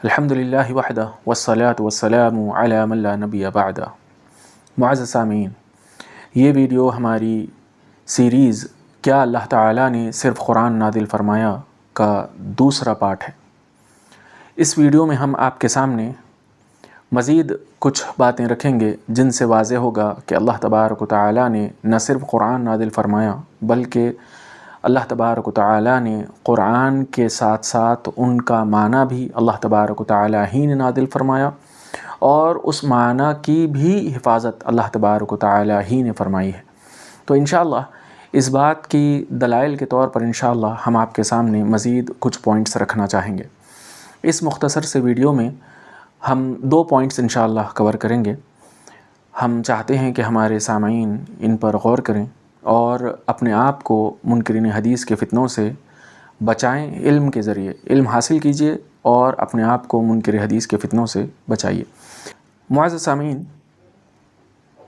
الحمدللہ وحدہ والصلاة والسلام علی من لا نبی بعدہ۔ معزز سامعین، یہ ویڈیو ہماری سیریز کیا اللہ تعالیٰ نے صرف قرآن نازل فرمایا کا دوسرا پارٹ ہے۔ اس ویڈیو میں ہم آپ کے سامنے مزید کچھ باتیں رکھیں گے جن سے واضح ہوگا کہ اللہ تبارک و تعالیٰ نے نہ صرف قرآن نازل فرمایا بلکہ اللہ تبارک و تعالیٰ نے قرآن کے ساتھ ساتھ ان کا معنی بھی اللہ تبارک و تعالیٰ ہی نے نازل فرمایا، اور اس معنی کی بھی حفاظت اللہ تبارک و تعالیٰ ہی نے فرمائی ہے۔ تو انشاءاللہ اس بات کی دلائل کے طور پر انشاءاللہ ہم آپ کے سامنے مزید کچھ پوائنٹس رکھنا چاہیں گے۔ اس مختصر سے ویڈیو میں ہم 2 پوائنٹس انشاءاللہ کور کریں گے۔ ہم چاہتے ہیں کہ ہمارے سامعین ان پر غور کریں اور اپنے آپ کو منکرین حدیث کے فتنوں سے بچائیں، علم کے ذریعے علم حاصل کیجئے اور اپنے آپ کو منکر حدیث کے فتنوں سے بچائیے۔ معزز سامعین،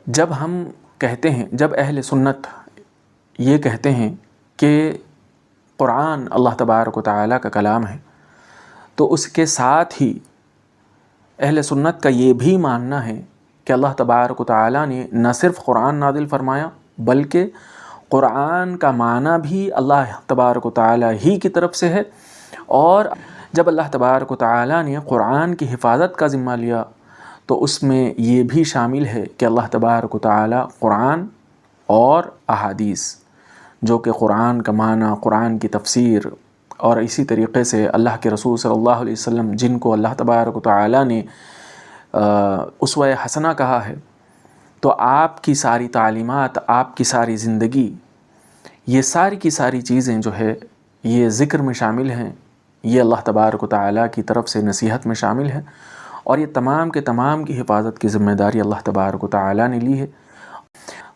جب ہم کہتے ہیں، جب اہل سنت یہ کہتے ہیں کہ قرآن اللہ تبارک و تعالیٰ کا کلام ہے، تو اس کے ساتھ ہی اہل سنت کا یہ بھی ماننا ہے کہ اللہ تبارک و تعالیٰ نے نہ صرف قرآن نازل فرمایا بلکہ قرآن کا معنی بھی اللہ تبارک و تعالیٰ ہی کی طرف سے ہے، اور جب اللہ تبارک و تعالیٰ نے قرآن کی حفاظت کا ذمہ لیا تو اس میں یہ بھی شامل ہے کہ اللہ تبارک و تعالیٰ قرآن اور احادیث، جو کہ قرآن کا معنی، قرآن کی تفسیر، اور اسی طریقے سے اللہ کے رسول صلی اللہ علیہ وسلم جن کو اللہ تبارک و تعالیٰ نے اسوہ حسنہ کہا ہے، تو آپ کی ساری تعلیمات، آپ کی ساری زندگی، یہ ساری کی ساری چیزیں جو ہے یہ ذکر میں شامل ہیں، یہ اللہ تبارک و تعالیٰ کی طرف سے نصیحت میں شامل ہیں، اور یہ تمام کے تمام کی حفاظت کی ذمہ داری اللہ تبارک و تعالیٰ نے لی ہے۔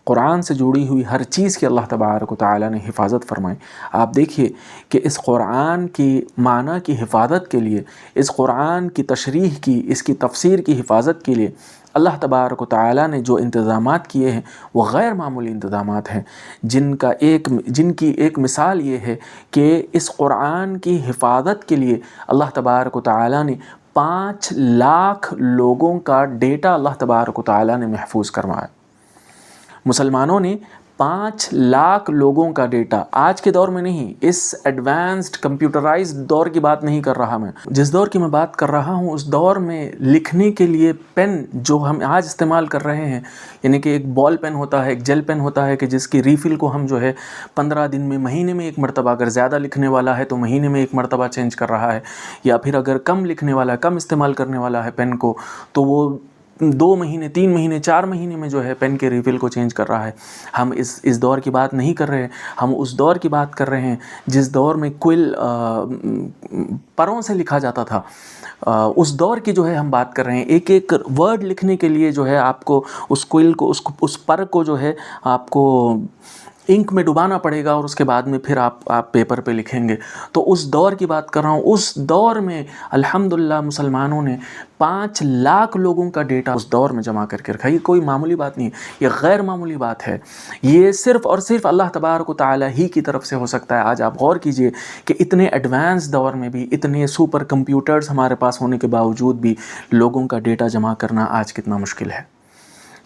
قرآن سے جڑی ہوئی ہر چیز کی اللہ تبارک و تعالیٰ نے حفاظت فرمائی۔ آپ دیکھیے کہ اس قرآن کی معنی کی حفاظت کے لیے، اس قرآن کی تشریح کی، اس کی تفسیر کی حفاظت کے لیے اللہ تبارک و تعالیٰ نے جو انتظامات کیے ہیں وہ غیر معمولی انتظامات ہیں، جن کی ایک مثال یہ ہے کہ اس قرآن کی حفاظت کے لیے اللہ تبارک و تعالیٰ نے 5 لاکھ لوگوں کا ڈیٹا اللہ تبارک و تعالیٰ نے محفوظ کروایا۔ مسلمانوں نے 5 لاکھ لوگوں کا ڈیٹا، آج کے دور میں نہیں، اس ایڈوانسڈ کمپیوٹرائزڈ دور کی بات نہیں کر رہا میں، جس دور کی میں بات کر رہا ہوں اس دور میں لکھنے کے لیے پین جو ہم آج استعمال کر رہے ہیں، یعنی کہ ایک بال پین ہوتا ہے، ایک جیل پین ہوتا ہے کہ جس کی ریفل کو ہم جو ہے 15 دن میں، مہینے میں ایک مرتبہ، اگر زیادہ لکھنے والا ہے تو مہینے میں ایک مرتبہ چینج کر رہا ہے، یا پھر اگر کم لکھنے والا ہے، کم استعمال کرنے والا ہے پین کو، تو وہ 2 مہینے، 3 مہینے، 4 مہینے میں جو ہے پین کے ریفل کو چینج کر رہا ہے۔ ہم اس دور کی بات نہیں کر رہے، ہم اس دور کی بات کر رہے ہیں جس دور میں کوئل پروں سے لکھا جاتا تھا، اس دور کی جو ہے ہم بات کر رہے ہیں۔ ایک ایک ورڈ لکھنے کے لیے جو ہے آپ کو اس کوئل کو، اس پر کو جو ہے آپ کو انک میں ڈبانا پڑے گا، اور اس کے بعد میں پھر آپ پیپر پہ لکھیں گے۔ تو اس دور کی بات کر رہا ہوں، اس دور میں الحمدللہ مسلمانوں نے 5 لاکھ لوگوں کا ڈیٹا اس دور میں جمع کر کے رکھا۔ یہ کوئی معمولی بات نہیں ہے، یہ غیر معمولی بات ہے۔ یہ صرف اور صرف اللہ تبارک و تعالیٰ ہی کی طرف سے ہو سکتا ہے۔ آج آپ غور کیجئے کہ اتنے ایڈوانس دور میں بھی، اتنے سپر کمپیوٹرز ہمارے پاس ہونے کے باوجود بھی لوگوں کا ڈیٹا جمع کرنا آج کتنا مشکل ہے۔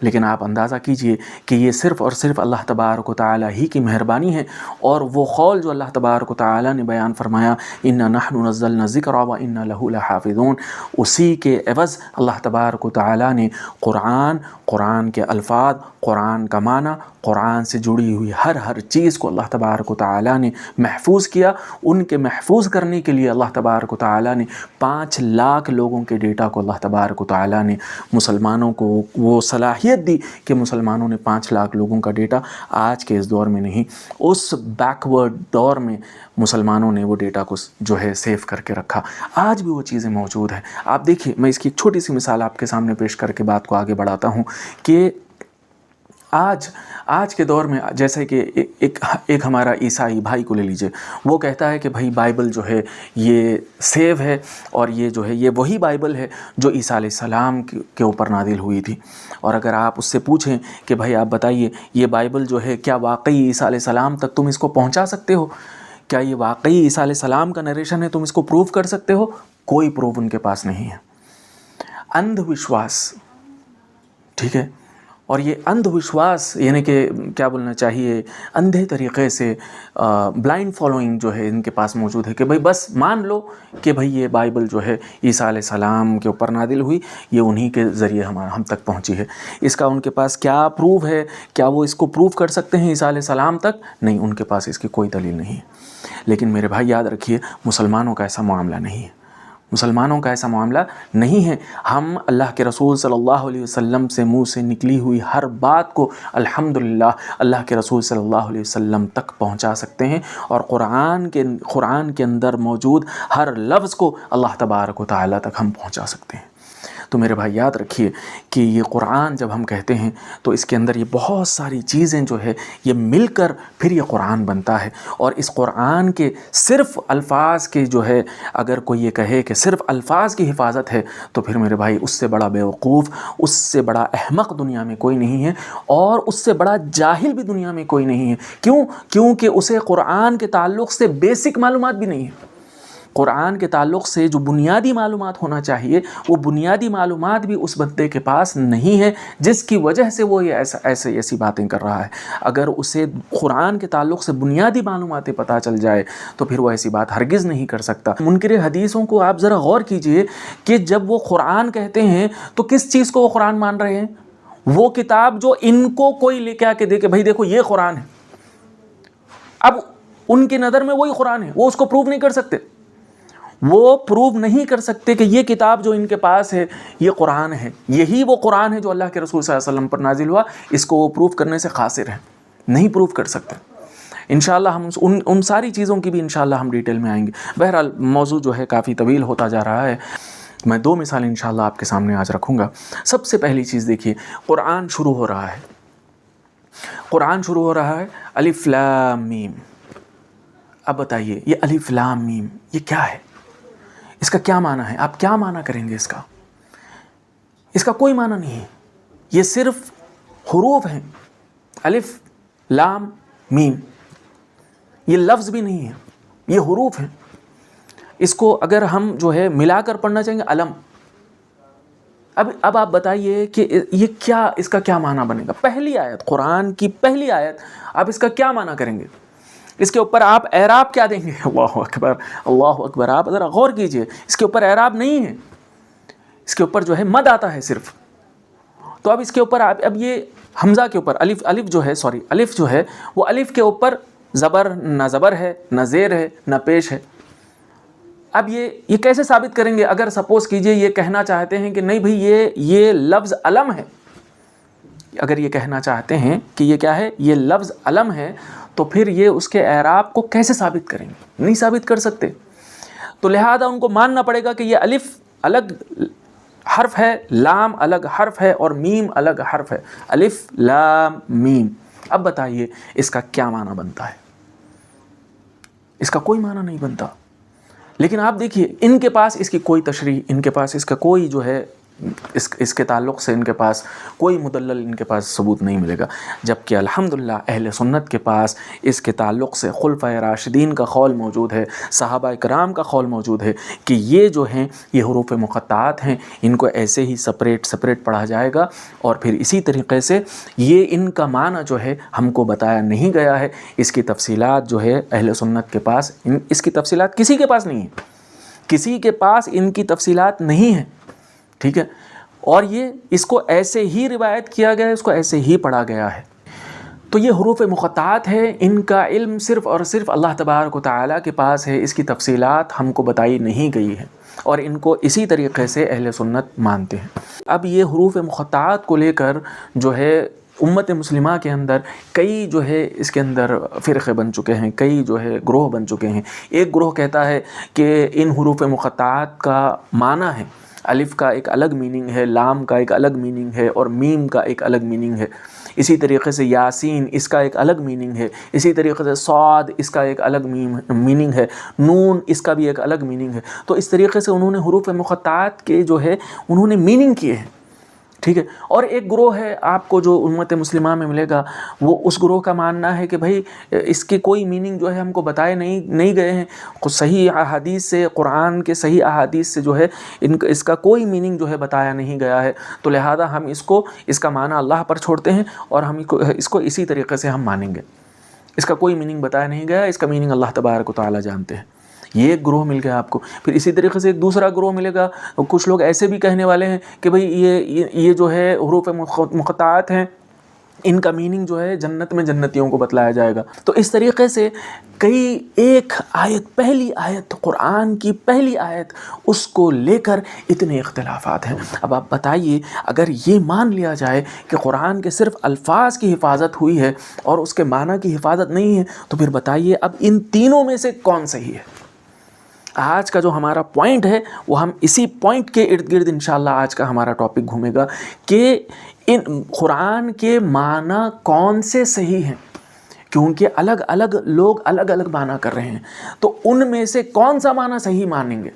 لیکن آپ اندازہ کیجئے کہ یہ صرف اور صرف اللہ تبارک و تعالیٰ ہی کی مہربانی ہے، اور وہ قول جو اللہ تبارک و تعالیٰ نے بیان فرمایا، اِنَّا نَحْنُ نَزَّلْنَا الذِّكْرَ وَإِنَّا لَهُ لَحَافِظُونَ، اسی کے عوض اللہ تبارک و تعالیٰ نے قرآن کے الفاظ، قرآن کا معنی، قرآن سے جڑی ہوئی ہر چیز کو اللہ تبارک و تعالیٰ نے محفوظ کیا۔ ان کے محفوظ کرنے کے لیے اللہ تبارک و تعالیٰ نے 5 لاکھ لوگوں کے ڈیٹا کو اللہ تبارک و تعالیٰ نے مسلمانوں کو وہ صلاحیت دی کہ مسلمانوں نے 5 لاکھ لوگوں کا ڈیٹا، آج کے اس دور میں نہیں، اس بیکورڈ دور میں مسلمانوں نے وہ ڈیٹا کو جو ہے سیو کر کے رکھا۔ آج بھی وہ چیزیں موجود ہیں۔ آپ دیکھیے، میں اس کی ایک چھوٹی سی مثال آپ کے سامنے پیش کر کے بات کو آگے بڑھاتا ہوں کہ آج کے دور میں جیسے کہ ایک ہمارا عیسائی بھائی کو لے لیجئے، وہ کہتا ہے کہ بھائی بائبل جو ہے یہ سیو ہے، اور یہ جو ہے یہ وہی بائبل ہے جو عیسیٰ علیہ السلام کے اوپر نازل ہوئی تھی۔ اور اگر آپ اس سے پوچھیں کہ بھائی آپ بتائیے یہ بائبل جو ہے کیا واقعی عیسیٰ علیہ السلام تک تم اس کو پہنچا سکتے ہو؟ کیا یہ واقعی عیسیٰ علیہ السلام کا نریشن ہے، تم اس کو پروف کر سکتے ہو؟ کوئی پروف ان کے پاس نہیں ہے. اندھ وشواس، ٹھیک ہے، اور یہ اندھ وشواس یعنی کہ کیا بولنا چاہیے، اندھے طریقے سے بلائنڈ فالوئنگ جو ہے ان کے پاس موجود ہے کہ بھئی بس مان لو کہ بھئی یہ بائبل جو ہے عیسیٰ علیہ السلام کے اوپر نازل ہوئی، یہ انہی کے ذریعے ہم تک پہنچی ہے. اس کا ان کے پاس کیا پروف ہے؟ کیا وہ اس کو پروف کر سکتے ہیں عیسیٰ علیہ السلام تک؟ نہیں، ان کے پاس اس کی کوئی دلیل نہیں ہے. لیکن میرے بھائی یاد رکھیے، مسلمانوں کا ایسا معاملہ نہیں ہے. مسلمانوں کا ایسا معاملہ نہیں ہے. ہم اللہ کے رسول صلی اللہ علیہ وسلم سے منہ سے نکلی ہوئی ہر بات کو الحمدللہ اللہ کے رسول صلی اللہ علیہ وسلم تک پہنچا سکتے ہیں، اور قرآن کے اندر موجود ہر لفظ کو اللہ تبارک و تعالیٰ تک ہم پہنچا سکتے ہیں. تو میرے بھائی یاد رکھیے کہ یہ قرآن جب ہم کہتے ہیں تو اس کے اندر یہ بہت ساری چیزیں جو ہے یہ مل کر پھر یہ قرآن بنتا ہے. اور اس قرآن کے صرف الفاظ کے جو ہے اگر کوئی یہ کہے کہ صرف الفاظ کی حفاظت ہے تو پھر میرے بھائی اس سے بڑا بیوقوف، اس سے بڑا احمق دنیا میں کوئی نہیں ہے، اور اس سے بڑا جاہل بھی دنیا میں کوئی نہیں ہے. کیونکہ اسے قرآن کے تعلق سے بیسک معلومات بھی نہیں ہے. قرآن کے تعلق سے جو بنیادی معلومات ہونا چاہیے وہ بنیادی معلومات بھی اس بندے کے پاس نہیں ہے، جس کی وجہ سے وہ یہ ایسی باتیں کر رہا ہے. اگر اسے قرآن کے تعلق سے بنیادی معلوماتیں پتہ چل جائے تو پھر وہ ایسی بات ہرگز نہیں کر سکتا. منکر حدیثوں کو آپ ذرا غور کیجئے کہ جب وہ قرآن کہتے ہیں تو کس چیز کو وہ قرآن مان رہے ہیں؟ وہ کتاب جو ان کو کوئی لے کے آ کے دے کہ بھائی دیکھو یہ قرآن ہے. اب ان کی نظر میں وہی قرآن ہے، وہ اس کو پروف نہیں کر سکتے. وہ پروو نہیں کر سکتے کہ یہ کتاب جو ان کے پاس ہے یہ قرآن ہے، یہی وہ قرآن ہے جو اللہ کے رسول صلی اللہ علیہ وسلم پر نازل ہوا. اس کو وہ پروف کرنے سے قاصر ہیں، نہیں پروف کر سکتے. انشاءاللہ ہم ان ساری چیزوں کی بھی انشاءاللہ ہم ڈیٹیل میں آئیں گے. بہرحال موضوع جو ہے کافی طویل ہوتا جا رہا ہے. میں 2 مثالیں انشاءاللہ آپ کے سامنے آج رکھوں گا. سب سے پہلی چیز دیکھیے، قرآن شروع ہو رہا ہے. قرآن شروع ہو رہا ہے الف لام میم. اب بتائیے یہ الف لام میم یہ کیا ہے؟ اس کا کیا معنی ہے؟ آپ کیا معنی کریں گے اس کا کوئی معنی نہیں ہے. یہ صرف حروف ہیں، الف لام میم. یہ لفظ بھی نہیں ہے، یہ حروف ہیں. اس کو اگر ہم جو ہے ملا کر پڑھنا چاہیں گے علم. اب آپ بتائیے کہ یہ کیا، اس کا کیا معنی بنے گا؟ پہلی آیت، قرآن کی پہلی آیت، آپ اس کا کیا معنی کریں گے؟ اس کے اوپر آپ اعراب کیا دیں گے؟ اللہ اکبر، اللہ اکبر. آپ ذرا غور کیجئے، اس کے اوپر اعراب نہیں ہے، اس کے اوپر جو ہے مد آتا ہے صرف. تو اب اس کے اوپر اب یہ حمزہ کے اوپر الف جو ہے وہ الف کے اوپر نہ زبر ہے، نہ زیر ہے، نہ پیش ہے. اب یہ کیسے ثابت کریں گے؟ اگر سپوز کیجئے یہ کہنا چاہتے ہیں کہ نہیں بھئی یہ لفظ علم ہے، اگر یہ کہنا چاہتے ہیں کہ یہ کیا ہے، یہ لفظ علم ہے، تو پھر یہ اس کے اعراب کو کیسے ثابت کریں گے؟ نہیں ثابت کر سکتے. تو لہذا ان کو ماننا پڑے گا کہ یہ الف الگ حرف ہے، لام الگ حرف ہے، اور میم الگ حرف ہے. الف لام میم. اب بتائیے اس کا کیا معنی بنتا ہے؟ اس کا کوئی معنی نہیں بنتا. لیکن آپ دیکھیے ان کے پاس اس کی کوئی تشریح، ان کے پاس اس کا کوئی جو ہے اس کے تعلق سے ان کے پاس کوئی مدلل ان کے پاس ثبوت نہیں ملے گا. جبکہ الحمدللہ اہل سنت کے پاس اس کے تعلق سے خلفائے راشدین کا قول موجود ہے، صحابہ کرام کا قول موجود ہے کہ یہ جو ہیں یہ حروف مقطعات ہیں، ان کو ایسے ہی سپریٹ پڑھا جائے گا. اور پھر اسی طریقے سے یہ ان کا معنی جو ہے ہم کو بتایا نہیں گیا ہے. اس کی تفصیلات جو ہے اہل سنت کے پاس، اس کی تفصیلات کسی کے پاس نہیں ہے، کسی کے پاس ان کی تفصیلات نہیں ہیں. ٹھیک ہے، اور یہ اس کو ایسے ہی روایت کیا گیا ہے، اس کو ایسے ہی پڑھا گیا ہے. تو یہ حروف مقطعات ہے، ان کا علم صرف اور صرف اللہ تبارک و تعالیٰ کے پاس ہے. اس کی تفصیلات ہم کو بتائی نہیں گئی ہیں، اور ان کو اسی طریقے سے اہل سنت مانتے ہیں. اب یہ حروف مقطعات کو لے کر جو ہے امت مسلمہ کے اندر کئی جو ہے اس کے اندر فرقے بن چکے ہیں، کئی جو ہے گروہ بن چکے ہیں. ایک گروہ کہتا ہے کہ ان حروف مقطعات کا معنی ہے، الف کا ایک الگ میننگ ہے، لام کا ایک الگ میننگ ہے، اور میم کا ایک الگ میننگ ہے. اسی طریقے سے یاسین اس کا ایک الگ میننگ ہے. اسی طریقے سے صاد اس کا ایک الگ میننگ ہے. نون اس کا بھی ایک الگ میننگ ہے. تو اس طریقے سے انہوں نے حروف مقطعات کے جو ہے انہوں نے میننگ کیے ہیں. ٹھیک ہے. اور ایک گروہ ہے آپ کو جو امت مسلمہ میں ملے گا، وہ اس گروہ کا ماننا ہے کہ بھائی اس کی کوئی میننگ جو ہے ہم کو بتائے نہیں گئے ہیں، صحیح احادیث سے، قرآن کے صحیح احادیث سے جو ہے اس کا کوئی میننگ جو ہے بتایا نہیں گیا ہے، تو لہذا ہم اس کا معنی اللہ پر چھوڑتے ہیں اور ہم اس کو اسی طریقے سے ہم مانیں گے. اس کا کوئی میننگ بتایا نہیں گیا، اس کا میننگ اللہ تبارک و تعالی جانتے ہیں. یہ ایک گروہ مل گیا آپ کو. پھر اسی طریقے سے ایک دوسرا گروہ ملے گا، کچھ لوگ ایسے بھی کہنے والے ہیں کہ بھئی یہ جو ہے حروف مقطعات ہیں، ان کا میننگ جو ہے جنت میں جنتیوں کو بتلایا جائے گا. تو اس طریقے سے ایک آیت، پہلی آیت قرآن کی پہلی آیت، اس کو لے کر اتنے اختلافات ہیں. اب آپ بتائیے، اگر یہ مان لیا جائے کہ قرآن کے صرف الفاظ کی حفاظت ہوئی ہے اور اس کے معنی کی حفاظت نہیں ہے، تو پھر بتائیے اب ان تینوں میں سے کون صحیح ہے؟ آج کا جو ہمارا پوائنٹ ہے وہ ہم اسی پوائنٹ کے ارد گرد انشاءاللہ آج کا ہمارا ٹاپک گھومے گا کہ ان قرآن کے معنی کون سے صحیح ہیں، کیونکہ الگ الگ لوگ الگ الگ معنی کر رہے ہیں. تو ان میں سے کون سا معنی صحیح مانیں گے،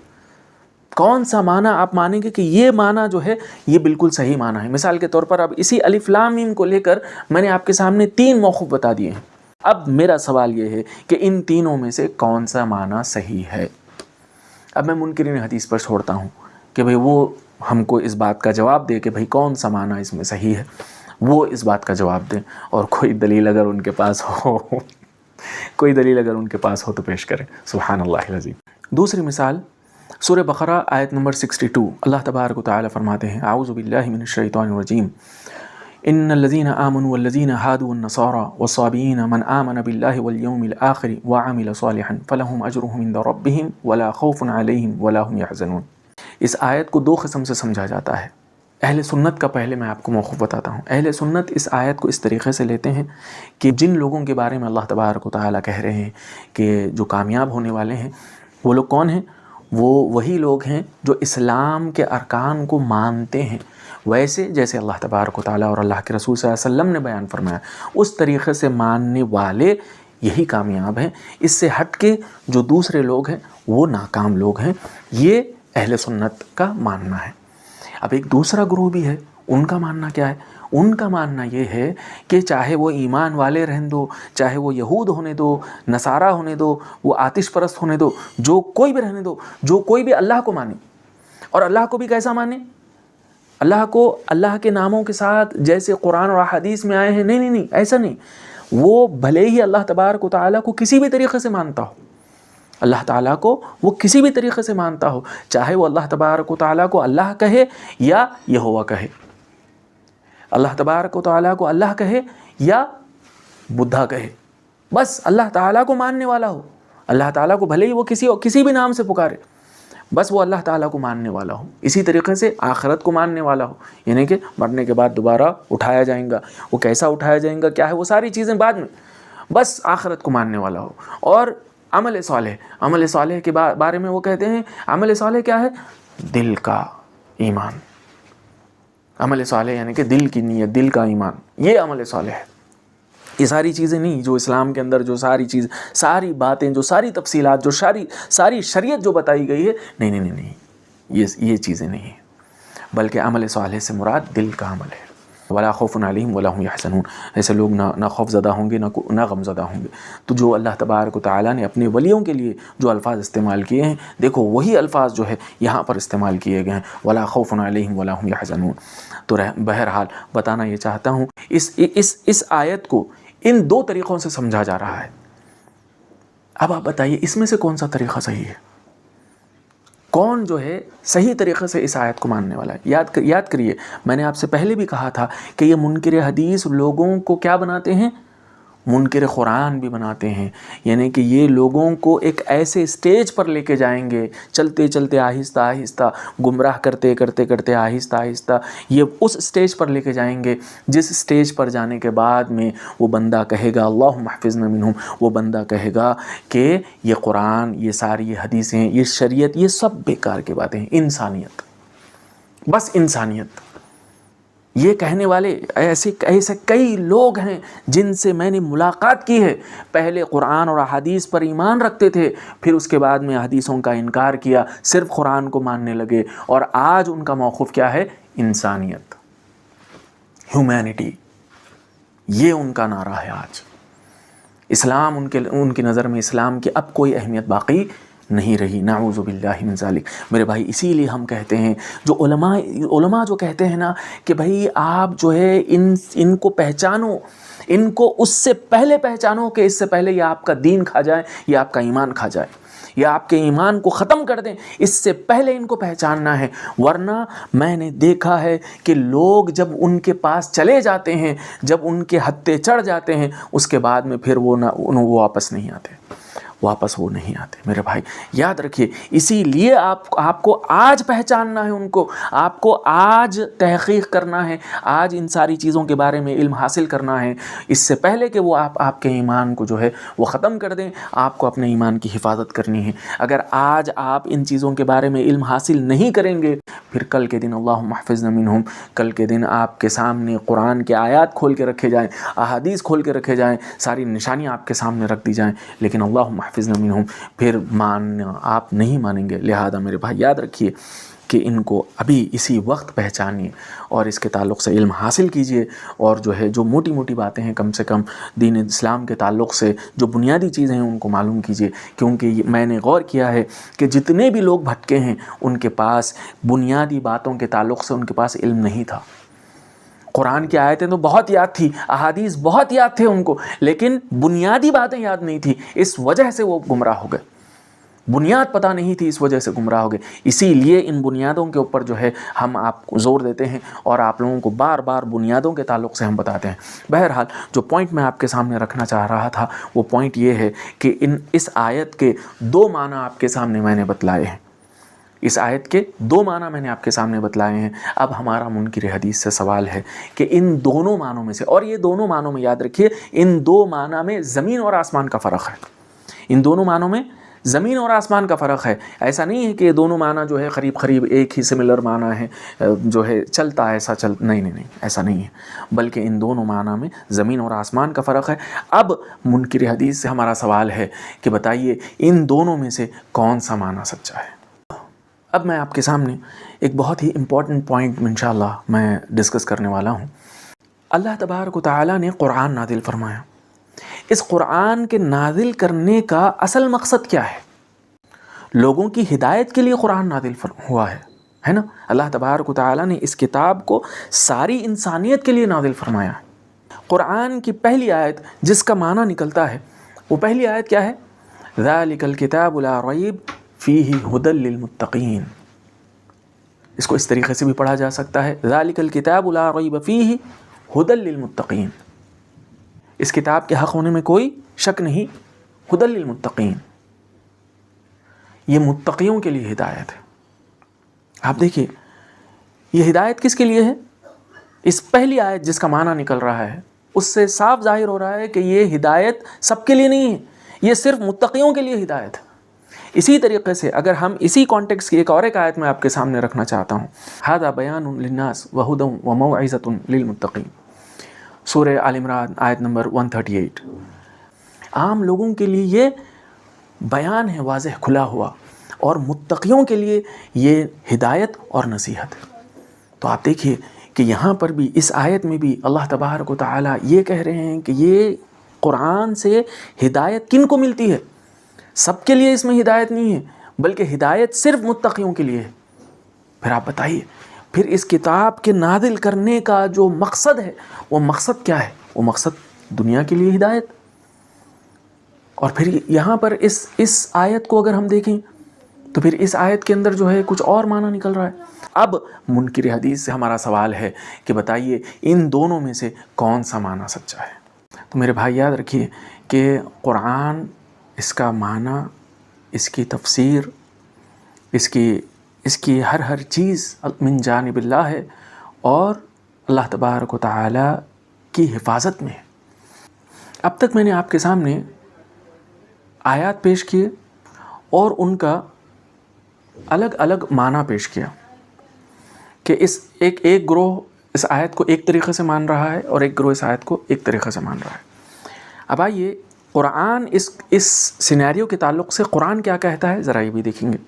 کون سا معنی آپ مانیں گے کہ یہ معنی جو ہے یہ بالکل صحیح معنی ہے؟ مثال کے طور پر اب اسی الف لام میم کو لے کر میں نے آپ کے سامنے 3 موقف بتا دیے ہیں. اب میرا سوال یہ ہے کہ ان تینوں میں سے کون سا معنی صحیح ہے؟ اب میں منکرین حدیث پر چھوڑتا ہوں کہ بھئی وہ ہم کو اس بات کا جواب دے کہ بھئی کون سا معنی اس میں صحیح ہے، وہ اس بات کا جواب دیں، اور کوئی دلیل اگر ان کے پاس ہو تو پیش کریں. سبحان اللہ العظیم. دوسری مثال سورہ بقرہ آیت نمبر 62. اللہ تبارک و تعالی فرماتے ہیں: اعوذ باللہ من الشیطان الرجیم، ان الذين آمنوا والذين هادوا والنصارى والصابئين من آمن بالله واليوم الآخر وعمل صالحا فلهم أجرهم عند ربهم ولا خوف عليهم ولا هم يحزنون. اس آیت کو 2 قسم سے سمجھا جاتا ہے. اہل سنت کا پہلے میں آپ کو موقف بتاتا ہوں. اہل سنت اس آیت کو اس طریقے سے لیتے ہیں کہ جن لوگوں کے بارے میں اللہ تبارک و تعالی کہہ رہے ہیں کہ جو کامیاب ہونے والے ہیں، وہ لوگ کون ہیں؟ وہ وہی لوگ ہیں جو اسلام کے ارکان کو مانتے ہیں، ویسے جیسے اللہ تبارک و تعالیٰ اور اللہ کے رسول صلی اللہ علیہ وسلم نے بیان فرمایا، اس طریقے سے ماننے والے یہی کامیاب ہیں. اس سے ہٹ کے جو دوسرے لوگ ہیں وہ ناکام لوگ ہیں. یہ اہل سنت کا ماننا ہے. اب ایک دوسرا گروہ بھی ہے، ان کا ماننا کیا ہے؟ ان کا ماننا یہ ہے کہ چاہے وہ ایمان والے رہن دو، چاہے وہ یہود ہونے دو، نصارہ ہونے دو، وہ آتش پرست ہونے دو، جو کوئی بھی رہنے دو، جو کوئی بھی اللہ کو مانے. اور اللہ کو بھی کیسا مانے؟ اللہ کو اللہ کے ناموں کے ساتھ جیسے قرآن اور احادیث میں آئے ہیں. نہیں، ایسا نہیں. وہ بھلے ہی اللہ تبارک و تعالیٰ کو کسی بھی طریقے سے مانتا ہو، اللہ تعالیٰ کو وہ کسی بھی طریقے سے مانتا ہو، چاہے وہ اللہ تبارک و تعالیٰ کو اللہ کہے یا یہوہ کہے، اللہ تبارک و تعالیٰ کو اللہ کہے یا بدھا کہے، بس اللہ تعالیٰ کو ماننے والا ہو. اللہ تعالیٰ کو بھلے ہی وہ کسی بھی نام سے پکارے، بس وہ اللہ تعالیٰ کو ماننے والا ہو. اسی طریقے سے آخرت کو ماننے والا ہو، یعنی کہ مرنے کے بعد دوبارہ اٹھایا جائیں گا. وہ کیسا اٹھایا جائیں گا، کیا ہے، وہ ساری چیزیں بعد میں، بس آخرت کو ماننے والا ہو. اور عمل صالح کے بارے میں وہ کہتے ہیں عمل صالح کیا ہے؟ دل کا ایمان. عمل صالح یعنی کہ دل کی نیت، دل کا ایمان، یہ عمل صالح ہے. یہ ساری چیزیں نہیں جو اسلام کے اندر جو ساری باتیں، جو ساری تفصیلات، جو ساری شریعت جو بتائی گئی ہے، نہیں، یہ چیزیں نہیں ہیں. بلکہ عمل صالح سے مراد دل کا عمل ہے. ولا خوف علیہم ولا هم یحزنون. ایسے لوگ نہ خوف زدہ ہوں گے نہ غم زدہ ہوں گے. تو جو اللہ تبارک و تعالیٰ نے اپنے ولیوں کے لیے جو الفاظ استعمال کیے ہیں، دیکھو وہی الفاظ جو ہے یہاں پر استعمال کیے گئے ہیں، ولا خوف علیہم ولا هم یحزنون. تو بہرحال بتانا یہ چاہتا ہوں اس آیت کو ان 2 طریقوں سے سمجھا جا رہا ہے. اب آپ بتائیے اس میں سے کون سا طریقہ صحیح ہے؟ کون جو ہے صحیح طریقے سے اس آیت کو ماننے والا ہے؟ یاد کریے، میں نے آپ سے پہلے بھی کہا تھا کہ یہ منکر حدیث لوگوں کو کیا بناتے ہیں؟ منکر قرآن بھی بناتے ہیں. یعنی کہ یہ لوگوں کو ایک ایسے سٹیج پر لے کے جائیں گے، چلتے چلتے آہستہ آہستہ، گمراہ کرتے کرتے آہستہ آہستہ یہ اس سٹیج پر لے کے جائیں گے جس سٹیج پر جانے کے بعد میں وہ بندہ کہے گا اللہم احفظنا منہم. وہ بندہ کہے گا کہ یہ قرآن، یہ ساری حدیثیں، یہ شریعت، یہ سب بیکار کی باتیں ہیں، انسانیت، بس انسانیت. یہ کہنے والے ایسے کئی لوگ ہیں جن سے میں نے ملاقات کی ہے. پہلے قرآن اور احادیث پر ایمان رکھتے تھے، پھر اس کے بعد میں حدیثوں کا انکار کیا، صرف قرآن کو ماننے لگے، اور آج ان کا موقف کیا ہے؟ انسانیت. ہیومینٹی، یہ ان کا نعرہ ہے آج۔ اسلام ان کی نظر میں اسلام کی اب کوئی اہمیت باقی نہیں رہی، نعوذ باللہ من ذالک۔ میرے بھائی اسی لیے ہم کہتے ہیں، جو علماء جو کہتے ہیں نا کہ بھائی آپ جو ہے ان کو پہچانو، ان کو اس سے پہلے پہچانو کہ اس سے پہلے یہ آپ کا دین کھا جائے، یہ آپ کا ایمان کھا جائے، یا آپ کے ایمان کو ختم کر دیں، اس سے پہلے ان کو پہچاننا ہے۔ ورنہ میں نے دیکھا ہے کہ لوگ جب ان کے پاس چلے جاتے ہیں، جب ان کے ہتھے چڑھ جاتے ہیں، اس کے بعد میں پھر وہ واپس نہیں آتے، وہ نہیں آتے۔ میرے بھائی یاد رکھیے، اسی لیے آپ کو آج پہچاننا ہے ان کو، آپ کو آج تحقیق کرنا ہے، آج ان ساری چیزوں کے بارے میں علم حاصل کرنا ہے، اس سے پہلے کہ وہ آپ کے ایمان کو جو ہے وہ ختم کر دیں۔ آپ کو اپنے ایمان کی حفاظت کرنی ہے۔ اگر آج آپ ان چیزوں کے بارے میں علم حاصل نہیں کریں گے، پھر کل کے دن اللہم احفظنا منہم، کل کے دن آپ کے سامنے قرآن کے آیات کھول کے رکھے جائیں، احادیث کھول کے رکھے جائیں، ساری نشانیاں آپ کے سامنے رکھ دی جائیں، لیکن اللہم احفظنا منہم پھر آپ نہیں مانیں گے۔ لہذا میرے بھائی یاد رکھیے کہ ان کو ابھی اسی وقت پہچانیے اور اس کے تعلق سے علم حاصل کیجئے، اور جو موٹی موٹی باتیں ہیں کم سے کم دین اسلام کے تعلق سے جو بنیادی چیزیں ہیں ان کو معلوم کیجئے، کیونکہ میں نے غور کیا ہے کہ جتنے بھی لوگ بھٹکے ہیں ان کے پاس بنیادی باتوں کے تعلق سے ان کے پاس علم نہیں تھا۔ قرآن کی آیتیں تو بہت یاد تھی، احادیث بہت یاد تھے ان کو، لیکن بنیادی باتیں یاد نہیں تھی، اس وجہ سے وہ گمراہ ہو گئے۔ بنیاد پتہ نہیں تھی، اس وجہ سے گمراہ ہو گئے۔ اسی لیے ان بنیادوں کے اوپر جو ہے ہم آپ کو زور دیتے ہیں اور آپ لوگوں کو بار بار بنیادوں کے تعلق سے ہم بتاتے ہیں۔ بہرحال جو پوائنٹ میں آپ کے سامنے رکھنا چاہ رہا تھا وہ پوائنٹ یہ ہے کہ اس آیت کے دو معنی آپ کے سامنے میں نے بتلائے ہیں، اس آیت کے دو معنی میں نے آپ کے سامنے بتلائے ہیں۔ اب ہمارا منکر حدیث سے سوال ہے کہ ان دونوں معنوں میں سے، اور یہ دونوں معنوں میں یاد رکھیے ان دو معنی میں زمین اور آسمان کا فرق ہے، ان دونوں معنوں میں زمین اور آسمان کا فرق ہے۔ ایسا نہیں ہے کہ یہ دونوں معنی جو ہے قریب ایک ہی سملر معنی ہے، جو ہے چلتا ایسا نہیں، ایسا نہیں ہے، بلکہ ان دونوں معنی میں زمین اور آسمان کا فرق ہے۔ اب منکر حدیث سے ہمارا سوال ہے کہ بتائیے ان دونوں میں سے کون سا معنی سچا ہے؟ اب میں آپ کے سامنے ایک بہت ہی امپورٹنٹ پوائنٹ انشاءاللہ میں ڈسکس کرنے والا ہوں۔ اللہ تبارک و تعالیٰ نے قرآن نازل فرمایا، اس قرآن کے نازل کرنے کا اصل مقصد کیا ہے؟ لوگوں کی ہدایت کے لیے قرآن نازل ہوا ہے نا۔ اللہ تبارک و تعالیٰ نے اس کتاب کو ساری انسانیت کے لیے نازل فرمایا ہے۔ قرآن کی پہلی آیت جس کا معنی نکلتا ہے، وہ پہلی آیت کیا ہے؟ ذَلِكَ الْكِتَابُ لَا رَيْبَ فِيهِ هُدًى لِّلْمُتَّقِينَ۔ اس کو اس طریقے سے بھی پڑھا جا سکتا ہے، ذَلِكَ الْكِتَابُ لَا رَيْبَ فِيهِ هُدًى لِّلْمُتَّقِينَ۔ اس کتاب کے حق ہونے میں کوئی شک نہیں، ہدی للمتقین، یہ متقیوں کے لیے ہدایت ہے۔ آپ دیکھیے یہ ہدایت کس کے لیے ہے؟ اس پہلی آیت جس کا معنی نکل رہا ہے اس سے صاف ظاہر ہو رہا ہے کہ یہ ہدایت سب کے لیے نہیں ہے، یہ صرف متقیوں کے لیے ہدایت ہے۔ اسی طریقے سے اگر ہم اسی کانٹیکسٹ کی ایک آیت میں آپ کے سامنے رکھنا چاہتا ہوں، ھذا بیان للناس وہدی وموعظۃ للمتقین، سورہ آل عمران آیت نمبر 138۔ عام لوگوں کے لیے یہ بیان ہے واضح کھلا ہوا، اور متقیوں کے لیے یہ ہدایت اور نصیحت ہے۔ تو آپ دیکھیے کہ یہاں پر بھی اس آیت میں بھی اللہ تبارک و تعالیٰ یہ کہہ رہے ہیں کہ یہ قرآن سے ہدایت کن کو ملتی ہے؟ سب کے لیے اس میں ہدایت نہیں ہے، بلکہ ہدایت صرف متقیوں کے لیے ہے۔ پھر آپ بتائیے، پھر اس کتاب کے نازل کرنے کا جو مقصد ہے وہ مقصد کیا ہے؟ وہ مقصد دنیا کے لیے ہدایت۔ اور پھر یہاں پر اس آیت کو اگر ہم دیکھیں تو پھر اس آیت کے اندر جو ہے کچھ اور معنی نکل رہا ہے۔ اب منکر حدیث سے ہمارا سوال ہے کہ بتائیے ان دونوں میں سے کون سا معنی سچا ہے؟ تو میرے بھائی یاد رکھیے کہ قرآن، اس کا معنی، اس کی تفسیر، اس کی ہر چیز من جانب اللہ ہے، اور اللہ تبارک و تعالی کی حفاظت میں ہے۔ اب تک میں نے آپ کے سامنے آیات پیش کیے اور ان کا الگ الگ معنی پیش کیا کہ ایک گروہ اس آیت کو ایک طریقے سے مان رہا ہے اور ایک گروہ اس آیت کو ایک طریقے سے مان رہا ہے۔ اب آئیے قرآن اس سینیریو کے تعلق سے قرآن کیا کہتا ہے، ذرا یہ بھی دیکھیں گے۔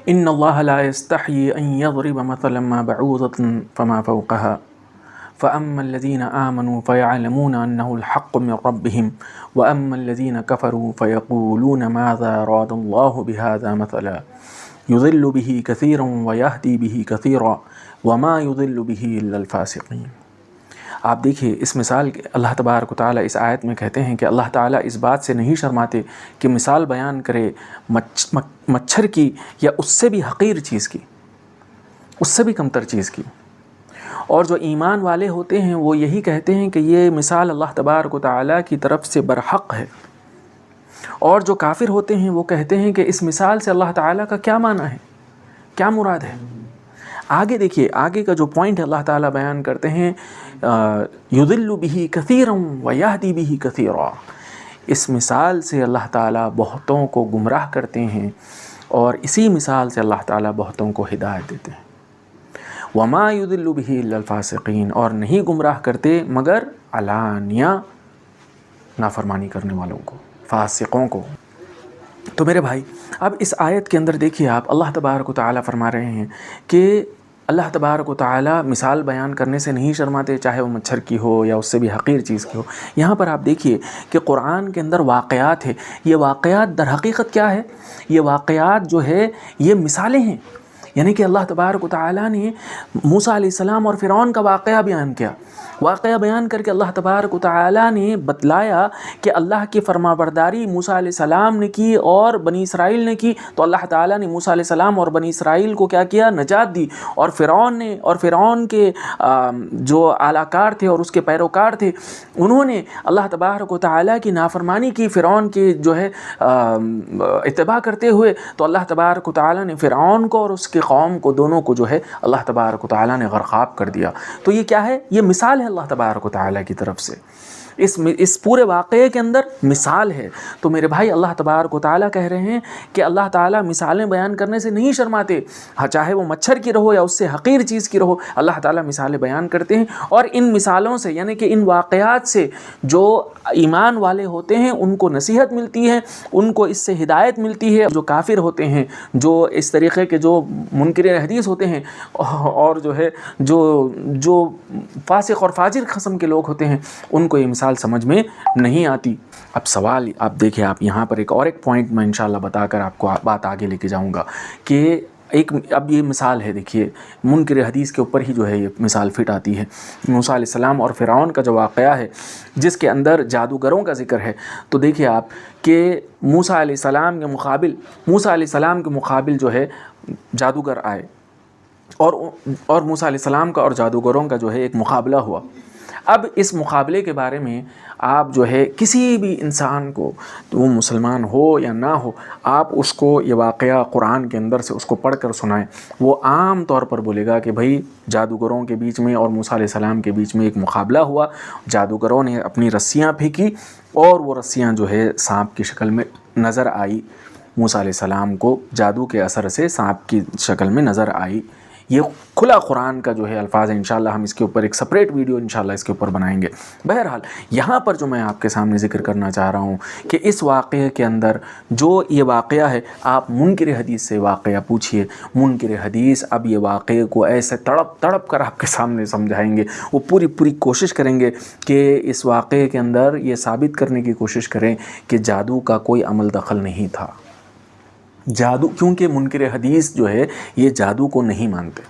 ان اللہ لا يستحيي ان يضرب مثلا ما بعوضة فما فوقها فَأَمَّا الَّذِينَ آمَنُوا فَيَعْلَمُونَ أَنَّهُ الْحَقُّ مِنْ رَبِّهِمْ وَأَمَّا الَّذِينَ كَفَرُوا فَيَقُولُونَ ماذا أَرَادَ اللَّهُ بِهَذَا مَثَلًا يُضِلُّ بِهِ كَثِيرًا وَيَهْدِي بِهِ كَثِيرًا وَمَا يُضِلُّ بِهِ إِلَّا الْفَاسِقِينَ۔ آپ دیکھیے اس مثال اللہ تبارک و تعالیٰ اس آیت میں کہتے ہیں کہ اللہ تعالیٰ اس بات سے نہیں شرماتے کہ مثال بیان کرے مچھر کی یا اس سے بھی حقیر چیز کی، اس سے بھی کمتر چیز کی۔ اور جو ایمان والے ہوتے ہیں وہ یہی کہتے ہیں کہ یہ مثال اللہ تبارک و تعالیٰ کی طرف سے برحق ہے، اور جو کافر ہوتے ہیں وہ کہتے ہیں کہ اس مثال سے اللہ تعالیٰ کا کیا معنی ہے، کیا مراد ہے۔ آگے دیکھیے، آگے کا جو پوائنٹ ہے اللہ تعالیٰ بیان کرتے ہیں یضل بہ کثیرا ویہدی بہ کثیرا، اس مثال سے اللہ تعالیٰ بہتوں کو گمراہ کرتے ہیں اور اسی مثال سے اللہ تعالیٰ بہتوں کو ہدایت دیتے ہیں۔ وما یضل بہ الا الفاسقین، اور نہیں گمراہ کرتے مگر علانیہ نافرمانی کرنے والوں کو، فاسقوں کو۔ تو میرے بھائی اب اس آیت کے اندر دیکھیے آپ، اللہ تبارک و تعالیٰ فرما رہے ہیں کہ اللہ تبارک و تعالیٰ مثال بیان کرنے سے نہیں شرماتے، چاہے وہ مچھر کی ہو یا اس سے بھی حقیر چیز کی ہو۔ یہاں پر آپ دیکھیے کہ قرآن کے اندر واقعات ہے، یہ واقعات در حقیقت کیا ہے؟ یہ واقعات جو ہے یہ مثالیں ہیں، یعنی کہ اللہ تبارک و تعالیٰ نے موسیٰ علیہ السلام اور فرعون کا واقعہ بیان کیا، واقعہ بیان کر کے اللہ تبارک و تعالیٰ نے بتلایا کہ اللہ کی فرمانبرداری موسیٰ علیہ السلام نے کی اور بنی اسرائیل نے کی، تو اللہ تعالیٰ نے موسیٰ علیہ السلام اور بنی اسرائیل کو کیا کیا؟ نجات دی۔ اور فرعون کے جو اعلیٰ کار تھے اور اس کے پیروکار تھے، انہوں نے اللہ تبارک و تعالیٰ کی نافرمانی کی، فرعون کے جو ہے اتباع کرتے ہوئے، تو اللہ تبارک و تعالیٰ نے فرعون کو اور اس کے قوم کو دونوں کو جو ہے اللہ تبارک و تعالیٰ نے غرقاب کر دیا۔ تو یہ کیا ہے؟ یہ مثال ہے اللہ تبارک و تعالیٰ کی طرف سے، اس پورے واقعے کے اندر مثال ہے۔ تو میرے بھائی اللہ تبارک و تعالیٰ کہہ رہے ہیں کہ اللہ تعالیٰ مثالیں بیان کرنے سے نہیں شرماتے، چاہے وہ مچھر کی رہو یا اس سے حقیر چیز کی رہو، اللہ تعالیٰ مثالیں بیان کرتے ہیں، اور ان مثالوں سے یعنی کہ ان واقعات سے جو ایمان والے ہوتے ہیں ان کو نصیحت ملتی ہے، ان کو اس سے ہدایت ملتی ہے۔ جو کافر ہوتے ہیں، جو اس طریقے کے جو منکر حدیث ہوتے ہیں، اور جو ہے جو فاسق اور فاجر قسم کے لوگ ہوتے ہیں، ان کو یہ مثال سمجھ میں نہیں آتی۔ اب سوال آپ دیکھیں، آپ یہاں پر ایک پوائنٹ میں انشاءاللہ بتا کر آپ کو بات آگے لے کے جاؤں گا کہ اب یہ مثال ہے، دیکھیے منکر حدیث کے اوپر ہی جو ہے یہ مثال فٹ آتی ہے۔ موسیٰ علیہ السلام اور فرعون کا جو واقعہ ہے جس کے اندر جادوگروں کا ذکر ہے، تو دیکھیے آپ کہ موسیٰ علیہ السلام کے مقابل جو ہے جادوگر آئے، اور موسیٰ علیہ السلام کا اور جادوگروں کا جو ہے ایک مقابلہ ہوا۔ اب اس مقابلے کے بارے میں آپ جو ہے کسی بھی انسان کو، وہ مسلمان ہو یا نہ ہو، آپ اس کو یہ واقعہ قرآن کے اندر سے اس کو پڑھ کر سنائیں، وہ عام طور پر بولے گا کہ بھائی جادوگروں کے بیچ میں اور موسیٰ علیہ السلام کے بیچ میں ایک مقابلہ ہوا، جادوگروں نے اپنی رسیاں پھینکی اور وہ رسیاں جو ہے سانپ کی شکل میں نظر آئی، موسیٰ علیہ السلام کو جادو کے اثر سے سانپ کی شکل میں نظر آئی۔ یہ کھلا قرآن کا جو ہے الفاظ ہے، انشاءاللہ ہم اس کے اوپر ایک سپریٹ ویڈیو انشاءاللہ اس کے اوپر بنائیں گے۔ بہرحال یہاں پر جو میں آپ کے سامنے ذکر کرنا چاہ رہا ہوں کہ اس واقعے کے اندر جو یہ واقعہ ہے، آپ منکر حدیث سے واقعہ پوچھئے، منکر حدیث اب یہ واقعے کو ایسے تڑپ کر آپ کے سامنے سمجھائیں گے، وہ پوری کوشش کریں گے کہ اس واقعے کے اندر یہ ثابت کرنے کی کوشش کریں کہ جادو کا کوئی عمل دخل نہیں تھا۔ جادو، کیونکہ منکر حدیث جو ہے یہ جادو کو نہیں مانتے۔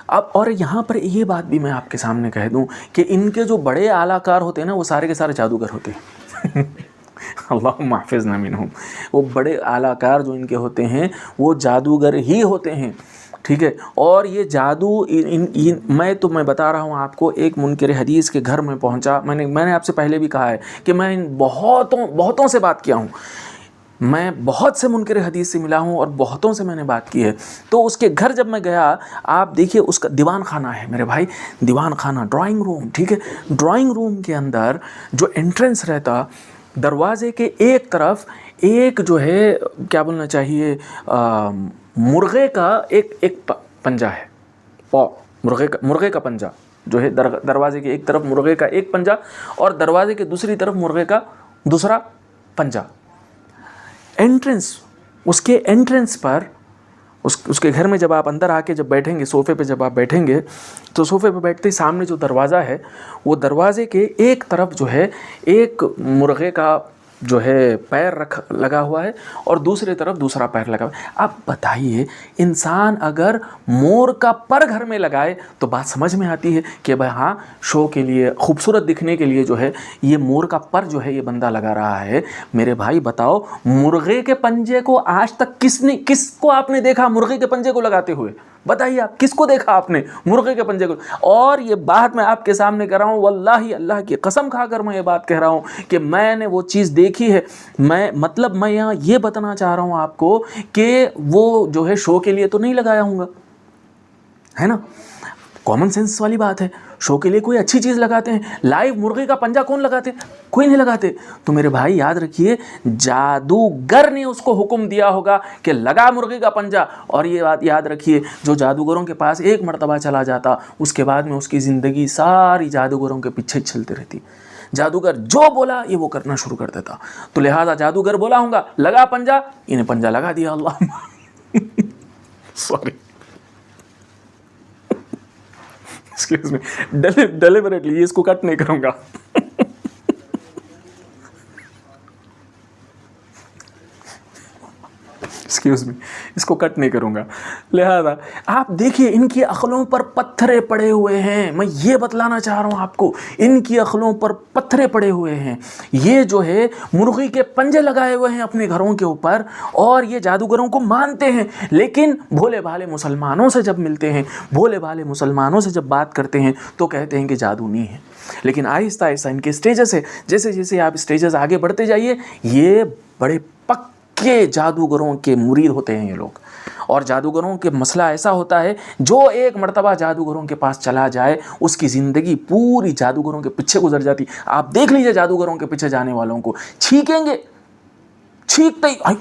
اب اور یہاں پر یہ بات بھی میں آپ کے سامنے کہہ دوں کہ ان کے جو بڑے اعلیٰ کار ہوتے ہیں نا، وہ سارے کے سارے جادوگر ہوتے ہیں۔ اللہم احفظنا منہم، وہ بڑے اعلیٰ کار جو ان کے ہوتے ہیں وہ جادوگر ہی ہوتے ہیں، ٹھیک ہے۔ اور یہ جادو میں بتا رہا ہوں آپ کو، ایک منکر حدیث کے گھر میں پہنچا، میں نے آپ سے پہلے بھی کہا ہے کہ میں بہتوں سے بات کیا ہوں، میں بہت سے منکر حدیث سے ملا ہوں اور بہتوں سے میں نے بات کی ہے۔ تو اس کے گھر جب میں گیا، آپ دیکھیے اس کا دیوان خانہ ہے میرے بھائی، دیوان خانہ، ڈرائنگ روم، ٹھیک ہے۔ ڈرائنگ روم کے اندر جو انٹرنس رہتا، دروازے کے ایک طرف ایک جو ہے کیا بولنا چاہیے، مرغے کا ایک پنجہ ہے، مرغے کا پنجہ جو ہے، دروازے کے ایک طرف مرغے کا ایک پنجہ اور دروازے کے دوسری طرف مرغے کا دوسرا پنجہ۔ اس کے انٹرنس پر اس کے گھر میں جب آپ اندر آ کے جب بیٹھیں گے صوفے پہ، جب آپ بیٹھیں گے تو صوفے پہ بیٹھتے ہی سامنے جو دروازہ ہے وہ دروازے کے ایک طرف جو ہے ایک مرغے کا جو ہے پیر لگا ہوا ہے اور دوسری طرف دوسرا پیر لگا ہوا ہے۔ اب بتائیے انسان اگر مور کا پر گھر میں لگائے تو بات سمجھ میں آتی ہے کہ بھائی ہاں شو کے لیے، خوبصورت دکھنے کے لیے جو ہے یہ مور کا پر جو ہے یہ بندہ لگا رہا ہے۔ میرے بھائی بتاؤ، مرغے کے پنجے کو آج تک کس کو آپ نے دیکھا مرغے کے پنجے کو لگاتے ہوئے؟ بتائیے آپ کس کو دیکھا آپ نے مرغے کے پنجے کو؟ اور یہ بات میں آپ کے سامنے کر رہا ہوں، واللہ اللہ کی قسم کھا کر میں یہ بات کہہ رہا ہوں کہ میں نے وہ چیز دیکھی ہے۔ میں یہاں یہ بتانا چاہ رہا ہوں آپ کو کہ وہ جو ہے شو کے لیے تو نہیں لگایا ہوں گا، ہے نا؟ کامن سینس والی بات ہے، شو کے لیے کوئی اچھی چیز لگاتے ہیں۔ لائیو مرغے کا پنجہ کون لگاتے؟ کوئی نہیں لگاتے۔ تو میرے بھائی یاد رکھیے، جادوگر نے اس کو حکم دیا ہوگا کہ لگا مرغے کا پنجہ، اور یہ بات یاد رکھیے جو جادوگروں کے پاس ایک مرتبہ چلا جاتا اس کے بعد میں اس کی زندگی ساری جادوگروں کے پیچھے چلتی رہتی۔ جادوگر جو بولا یہ وہ کرنا شروع کر دیتا۔ تو لہٰذا جادوگر بولا ہوں گا لگا پنجہ، انہیں پنجہ لگا دیا۔ اللہ سوری، ایکسکیوز می، ڈیلیبریٹلی اس کو کٹ نہیں کروں گا۔ ایکسکیوز می، اس کو کٹ نہیں کروں گا۔ لہذا آپ دیکھیے ان کی عقلوں پر پتھرے پڑے ہوئے ہیں۔ میں یہ بتلانا چاہ رہا ہوں آپ کو، ان کی عقلوں پر پتھرے پڑے ہوئے ہیں۔ یہ جو ہے مرغی کے پنجے لگائے ہوئے ہیں اپنے گھروں کے اوپر، اور یہ جادوگروں کو مانتے ہیں۔ لیکن بھولے بھالے مسلمانوں سے جب ملتے ہیں، بھولے بھالے مسلمانوں سے جب بات کرتے ہیں تو کہتے ہیں کہ جادو نہیں ہے۔ لیکن آہستہ آہستہ ان کے اسٹیجز ہے، جیسے جیسے آپ اسٹیجز آگے بڑھتے جائیے، یہ بڑے پکے جادوگروں کے مرید ہوتے ہیں یہ لوگ۔ اور جادوگروں کے مسئلہ ایسا ہوتا ہے، جو ایک مرتبہ جادوگروں کے پاس چلا جائے اس کی زندگی پوری جادوگروں کے پیچھے گزر جاتی۔ آپ دیکھ لیجئے جادوگروں کے پیچھے جانے والوں کو، چھینکیں گے، چھینکتے ہی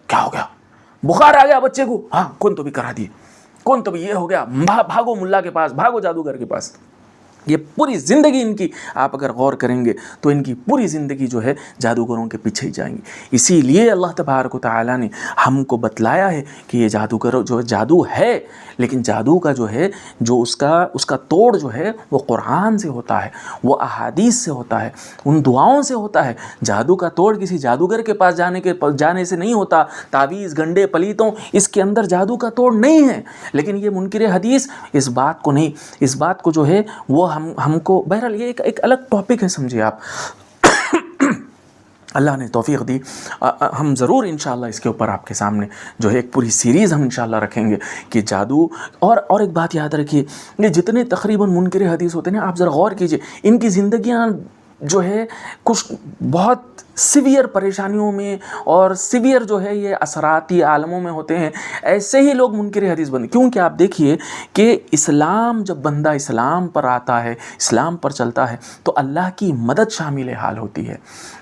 کیا ہو گیا، بخار آ گیا بچے کو، ہاں کون تو بھی کرا دیے، کون تو بھی یہ ہو گیا، بھاگو ملا کے پاس، بھاگو جادوگر کے پاس۔ یہ پوری زندگی ان کی آپ اگر غور کریں گے تو ان کی پوری زندگی جو ہے جادوگروں کے پیچھے ہی جائیں گی۔ اسی لیے اللہ تبارک و تعالیٰ نے ہم کو بتلایا ہے کہ یہ جادوگر جو جادو ہے، لیکن جادو کا جو ہے جو اس کا توڑ جو ہے وہ قرآن سے ہوتا ہے، وہ احادیث سے ہوتا ہے، ان دعاؤں سے ہوتا ہے۔ جادو کا توڑ کسی جادوگر کے پاس جانے سے نہیں ہوتا، تعویذ گنڈے پلیتوں اس کے اندر جادو کا توڑ نہیں ہے۔ لیکن یہ منکر حدیث اس بات کو نہیں، اس بات کو جو ہے وہ ہم کو، بہرحال یہ ایک الگ ٹاپک ہے، سمجھیے آپ۔ اللہ نے توفیق دی، ہم ضرور انشاءاللہ اس کے اوپر آپ کے سامنے جو ہے ایک پوری سیریز ہم انشاءاللہ رکھیں گے کہ جادو۔ اور ایک بات یاد رکھیے، یہ جتنے تقریباً منکر حدیث ہوتے ہیں نا، آپ ذرا غور کیجئے، ان کی زندگیاں جو ہے کچھ بہت سیویئر پریشانیوں میں اور سیویئر جو ہے یہ اثراتی عالموں میں ہوتے ہیں۔ ایسے ہی لوگ منکر حدیث بنتے، کیونکہ آپ دیکھیے کہ اسلام جب بندہ اسلام پر آتا ہے، اسلام پر چلتا ہے تو اللہ کی مدد شامل حال ہوتی ہے،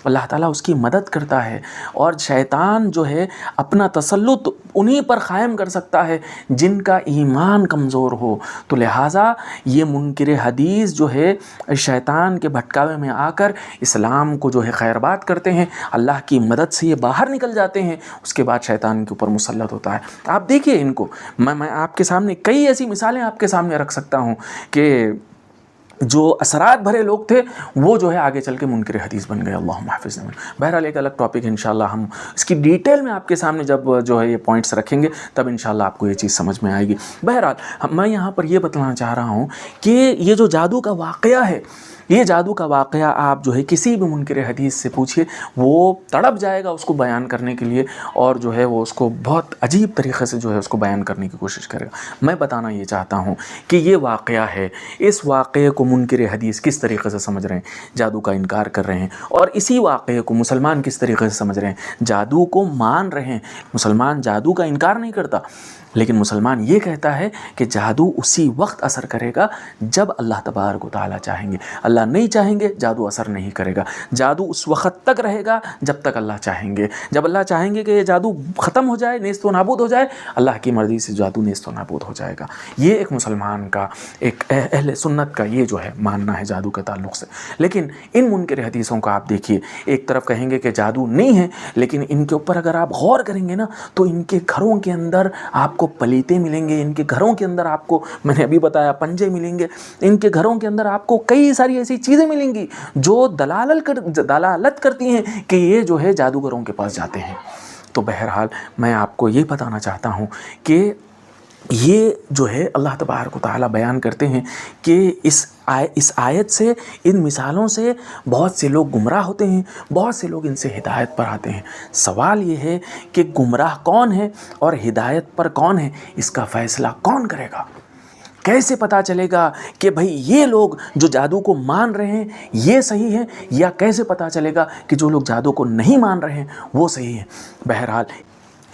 اللہ تعالیٰ اس کی مدد کرتا ہے، اور شیطان جو ہے اپنا تسلط انہی پر قائم کر سکتا ہے جن کا ایمان کمزور ہو۔ تو لہٰذا یہ منکر حدیث جو ہے شیطان کے بھٹکاوے میں آ کر اسلام کو جو ہے خیر بات کرتے ہیں، اللہ کی مدد سے یہ باہر نکل جاتے ہیں، اس کے بعد شیطان کے اوپر مسلط ہوتا ہے۔ آپ دیکھیے ان کو، میں آپ کے سامنے کئی ایسی مثالیں آپ کے سامنے رکھ سکتا ہوں کہ جو اثرات بھرے لوگ تھے وہ جو ہے آگے چل کے منکر حدیث بن گئے۔ اللہم حافظنا۔ بہرحال ایک الگ ٹاپک ہے، انشاءاللہ ہم اس کی ڈیٹیل میں آپ کے سامنے جب جو ہے یہ پوائنٹس رکھیں گے تب انشاءاللہ آپ کو یہ چیز سمجھ میں آئے گی۔ بہرحال میں یہاں پر یہ بتلانا چاہ رہا ہوں کہ یہ جو جادو کا واقعہ ہے، یہ جادو کا واقعہ آپ جو ہے کسی بھی منکر حدیث سے پوچھئے، وہ تڑپ جائے گا اس کو بیان کرنے کے لیے، اور جو ہے وہ اس کو بہت عجیب طریقے سے جو ہے اس کو بیان کرنے کی کوشش کرے گا۔ میں بتانا یہ چاہتا ہوں کہ یہ واقعہ ہے، اس واقعے کو منکر حدیث کس طریقے سے سمجھ رہے ہیں، جادو کا انکار کر رہے ہیں، اور اسی واقعے کو مسلمان کس طریقے سے سمجھ رہے ہیں، جادو کو مان رہے ہیں۔ مسلمان جادو کا انکار نہیں کرتا، لیکن مسلمان یہ کہتا ہے کہ جادو اسی وقت اثر کرے گا جب اللہ تبارک و تعالیٰ چاہیں گے، اللہ نہیں چاہیں گے جادو اثر نہیں کرے گا۔ جادو اس وقت تک رہے گا جب تک اللہ چاہیں گے، جب اللہ چاہیں گے کہ یہ جادو ختم ہو جائے، نیست و نابود ہو جائے، اللہ کی مرضی سے جادو نیست و نابود ہو جائے گا۔ یہ ایک مسلمان کا، ایک اہل سنت کا یہ جو ہے ماننا ہے جادو کے تعلق سے۔ لیکن ان منکر حدیثوں کا آپ دیکھیے، ایک طرف کہیں گے کہ جادو نہیں ہے، لیکن ان کے اوپر اگر آپ غور کریں گے نا تو ان کے گھروں کے اندر آپ کو پلیتے ملیں گے، ان کے گھروں کے اندر آپ کو، میں نے ابھی بتایا، پنجے ملیں گے، ان کے گھروں کے اندر آپ کو کئی ساری ایسی چیزیں ملیں گی جو دلالت کرتی ہیں کہ یہ جو ہے جادوگروں کے پاس جاتے ہیں۔ تو بہرحال میں آپ کو یہ بتانا چاہتا ہوں کہ یہ جو ہے اللہ تبارک و تعالیٰ بیان کرتے ہیں کہ اس آیت سے، ان مثالوں سے بہت سے لوگ گمراہ ہوتے ہیں، بہت سے لوگ ان سے ہدایت پر آتے ہیں۔ سوال یہ ہے کہ گمراہ کون ہے اور ہدایت پر کون ہے، اس کا فیصلہ کون کرے گا؟ کیسے پتہ چلے گا کہ بھئی یہ لوگ جو جادو کو مان رہے ہیں یہ صحیح ہے، یا کیسے پتہ چلے گا کہ جو لوگ جادو کو نہیں مان رہے ہیں وہ صحیح ہے؟ بہرحال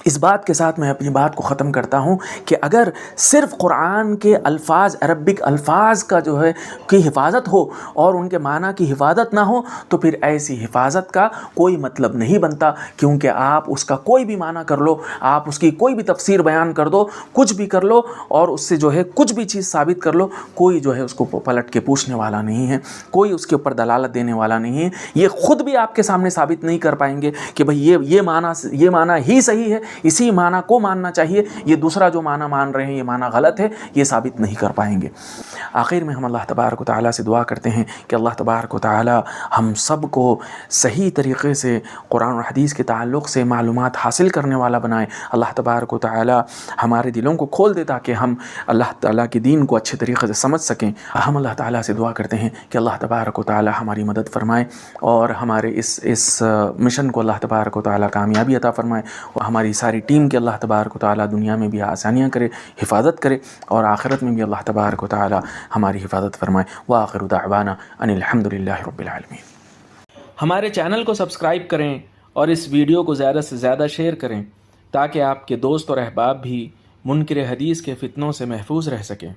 اس بات کے ساتھ میں اپنی بات کو ختم کرتا ہوں کہ اگر صرف قرآن کے الفاظ، عربک الفاظ کا جو ہے کی حفاظت ہو اور ان کے معنی کی حفاظت نہ ہو تو پھر ایسی حفاظت کا کوئی مطلب نہیں بنتا، کیونکہ آپ اس کا کوئی بھی معنی کر لو، آپ اس کی کوئی بھی تفسیر بیان کر دو، کچھ بھی کر لو اور اس سے جو ہے کچھ بھی چیز ثابت کر لو، کوئی جو ہے اس کو پلٹ کے پوچھنے والا نہیں ہے، کوئی اس کے اوپر دلالت دینے والا نہیں ہے۔ یہ خود بھی آپ کے سامنے ثابت نہیں کر پائیں گے کہ بھئی یہ معنی ہی صحیح ہے، اسی معنی کو ماننا چاہیے، یہ دوسرا جو معنی مان رہے ہیں یہ معنی غلط ہے، یہ ثابت نہیں کر پائیں گے۔ آخر میں ہم اللہ تبارک و تعالیٰ سے دعا کرتے ہیں کہ اللہ تبارک و تعالیٰ ہم سب کو صحیح طریقے سے قرآن و حدیث کے تعلق سے معلومات حاصل کرنے والا بنائے۔ اللہ تبارک و تعالیٰ ہمارے دلوں کو کھول دے تاکہ ہم اللہ تعالیٰ کے دین کو اچھے طریقے سے سمجھ سکیں۔ ہم اللہ تعالیٰ سے دعا کرتے ہیں کہ اللہ تبارک و تعالیٰ ہماری مدد فرمائے اور ہمارے اس مشن کو اللہ تبارک و تعالیٰ کامیابی عطا فرمائے، اور ہماری ساری ٹیم کے اللہ تبارک و تعالیٰ دنیا میں بھی آسانیاں کرے، حفاظت کرے، اور آخرت میں بھی اللہ تبارک و تعالیٰ ہماری حفاظت فرمائے۔ وآخر دعوانا ان الحمد للہ رب العالمین۔ ہمارے چینل کو سبسکرائب کریں اور اس ویڈیو کو زیادہ سے زیادہ شیئر کریں تاکہ آپ کے دوست اور احباب بھی منکر حدیث کے فتنوں سے محفوظ رہ سکیں۔